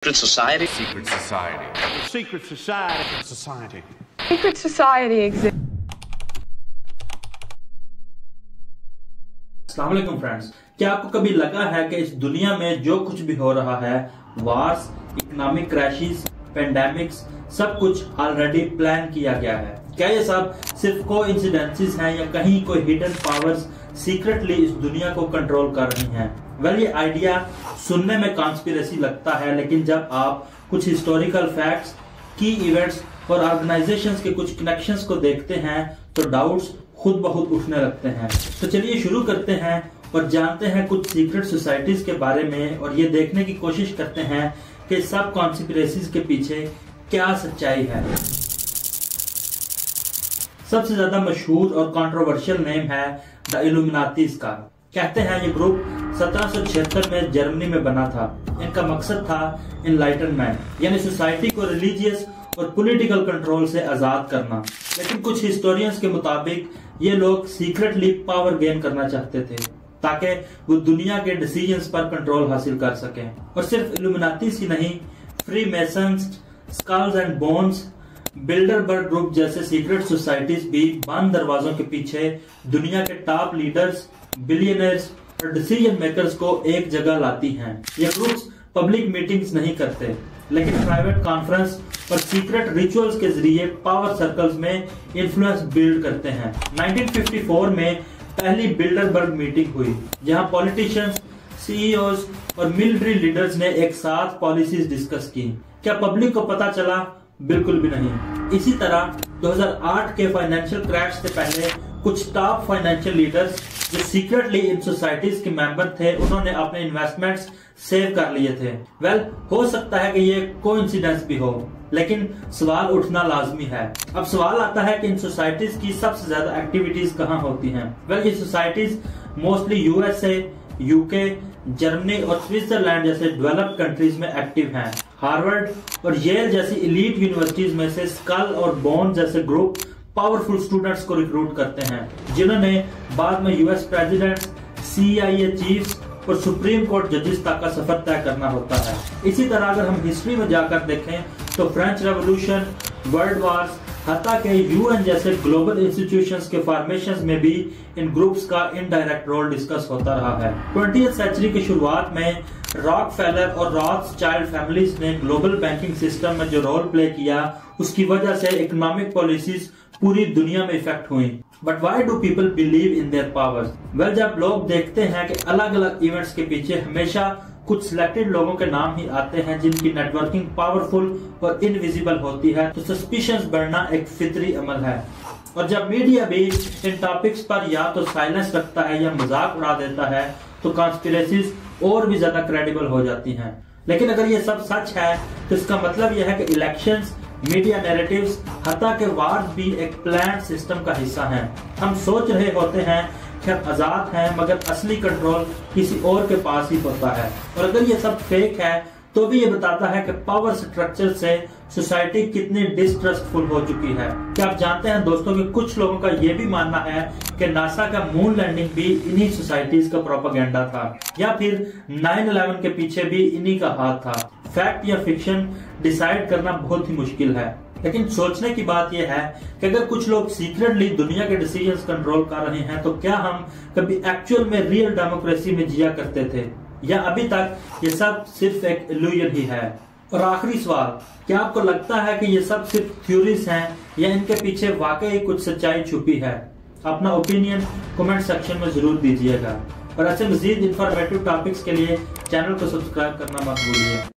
Secret society? Secret society. Secret society. Society. Secret society exists. अस्सलाम वालेकुम friends, क्या आपको कभी लगा है कि इस दुनिया में जो कुछ भी हो रहा है, वार्स, इकोनॉमिक क्रैशेस, पेंडेमिक्स, सब कुछ ऑलरेडी प्लान किया गया है? क्या ये सब सिर्फ कोइंसिडेंसेस हैं या कहीं कोई हिडन पावर्स सीक्रेटली इस दुनिया को कंट्रोल कर रही हैं? वेल, ये आइडिया सुनने में कॉन्स्पिरेसी लगता है, लेकिन जब आप कुछ हिस्टोरिकल फैक्ट्स, की इवेंट्स और ऑर्गेनाइजेशंस के कुछ कनेक्शंस को देखते हैं तो डाउट्स खुद बहुत उठने लगते हैं। तो चलिए शुरू करते हैं और जानते हैं कुछ सीक्रेट सोसाइटीज के बारे में और ये देखने की कोशिश करते हैं कि सब कॉन्स्पिरेसीज के पीछे क्या सच्चाई है। सबसे ज्यादा मशहूर और कंट्रोवर्शियल नेम है द इल्यूमिनाटीज का। कहते हैं ये ग्रुप 1776 में जर्मनी में बना था। इनका मकसद था एनलाइटनमेंट, यानी सोसाइटी को रिलीजियस और पॉलिटिकल कंट्रोल से आजाद करना। लेकिन कुछ हिस्टोरियंस के मुताबिक ये लोग सीक्रेटली पावर गेन करना चाहते थे ताकि वो दुनिया के डिसीजंस पर कंट्रोल हासिल कर सकें। और सिर्फ इल्यूमिनाटीज ही नहीं, Freemasons, skulls and bones, Bilderberg group जैसे सीक्रेट सोसाइटीज भी बंद दरवाजों के पीछे दुनिया के टॉप लीडर्स, बिलियनर्स और डिसीजन मेकर्स को एक जगह लाती हैं। ये ग्रुप्स पब्लिक मीटिंग्स नहीं करते, लेकिन प्राइवेट कॉन्फ्रेंस और सीक्रेट रिचुअल्स के जरिए पावर सर्कल्स में इन्फ्लुएंस बिल्ड करते हैं। 1954 में पहली बिल्डरबर्ग मीटिंग हुई, जहां पॉलिटिशियंस, सीईओज और मिलिट्री लीडर्स ने एक साथ पॉलिसीज डिस्कस की। क्या पब्लिक को पता चला? बिल्कुल भी नहीं। इसी तरह 2008 के फाइनेंशियल क्रैश से पहले कुछ टॉप फाइनेंशियल लीडर्स जो सीक्रेटली इन सोसाइटीज के मेंबर थे, उन्होंने अपने इन्वेस्टमेंट्स सेव कर लिए थे। वेल, हो सकता है कि ये कोइंसिडेंस भी हो, लेकिन सवाल उठना लाजमी है। अब सवाल आता है कि इन सोसाइटीज की सबसे ज्यादा एक्टिविटीज कहाँ होती हैं? वेल, ये societies mostly USA, UK, Germany और स्विट्जरलैंड जैसे डेवलप्ड कंट्रीज में एक्टिव हैं। हार्वर्ड और येल जैसी एलीट यूनिवर्सिटीज में से स्कल और बोन जैसे ग्रुप पावरफुल स्टूडेंट्स को रिक्रूट करते हैं, जिन्होंने बाद में यूएस प्रेसिडेंट, CIA चीफ्स और सुप्रीम कोर्ट जजेस तक का सफर तय करना होता है। इसी तरह अगर हम हिस्ट्री में जाकर देखें तो फ्रेंच रेवोल्यूशन, वर्ल्ड वार्स, हत्ता के UN जैसे ग्लोबल इंस्टीट्यूशंस के फॉर्मेशंस में भी इन ग्रुप्स का इनडायरेक्ट रोल डिस्कस होता रहा है। 20th सेंचुरी की शुरुआत में रॉकफेलर और रॉथस्चाइल्ड फैमिलीज ने ग्लोबल बैंकिंग सिस्टम में जो रोल प्ले किया, उसकी वजह से इकोनॉमिक पॉलिसीज पूरी दुनिया में इफेक्ट हुई। But why do people believe in their powers? Well, जब लोग देखते हैं कि अलग अलग इवेंट्स के पीछे हमेशा कुछ सिलेक्टेड लोगों के नाम ही आते हैं जिनकी नेटवर्किंग पावरफुल और इनविजिबल होती है, तो सस्पिशंस बढ़ना एक फितरी अमल है। और जब मीडिया भी इन टॉपिक्स पर या तो साइलेंस रखता है या मजाक उड़ा देता है, तो कॉन्स्पिरेसीज और भी ज्यादा क्रेडिबल हो जाती हैं। लेकिन अगर ये सब सच है तो इसका मतलब यह है कि इलेक्शंस, मीडिया नैरेटिव्स, हत्ता के वार्स भी एक प्लान सिस्टम का हिस्सा हैं। हम सोच रहे होते हैं कि हम आजाद हैं, मगर असली कंट्रोल किसी और के पास ही होता है। और अगर ये सब फेक है तो भी ये बताता है कि पावर स्ट्रक्चर से सोसाइटी कितनी डिस्ट्रस्टफुल हो चुकी है। क्या आप जानते हैं दोस्तों कि कुछ लोगों का ये भी मानना है कि नासा का मून लैंडिंग भी इन्हीं सोसाइटीज का प्रोपेगेंडा था, या फिर 9/11 के पीछे भी इन्हीं का हाथ था। फैक्ट या फिक्शन डिसाइड करना बहुत ही मुश्किल है, लेकिन सोचने की बात यह है कि अगर कुछ लोग सीक्रेटली दुनिया के डिसीजंस कंट्रोल कर रहे हैं, तो क्या हम कभी एक्चुअल में रियल डेमोक्रेसी में जिया करते थे, या अभी तक ये सब सिर्फ एक इल्यूजन ही है? और आखिरी सवाल, क्या आपको लगता है कि ये सब सिर्फ थ्योरीज हैं या इनके पीछे वाकई कुछ सच्चाई छुपी है? अपना ओपिनियन कमेंट सेक्शन में जरूर दीजिएगा और ऐसे मजीद इंफॉर्मेटिव टॉपिक्स के लिए चैनल को सब्सक्राइब करना मत भूलिए।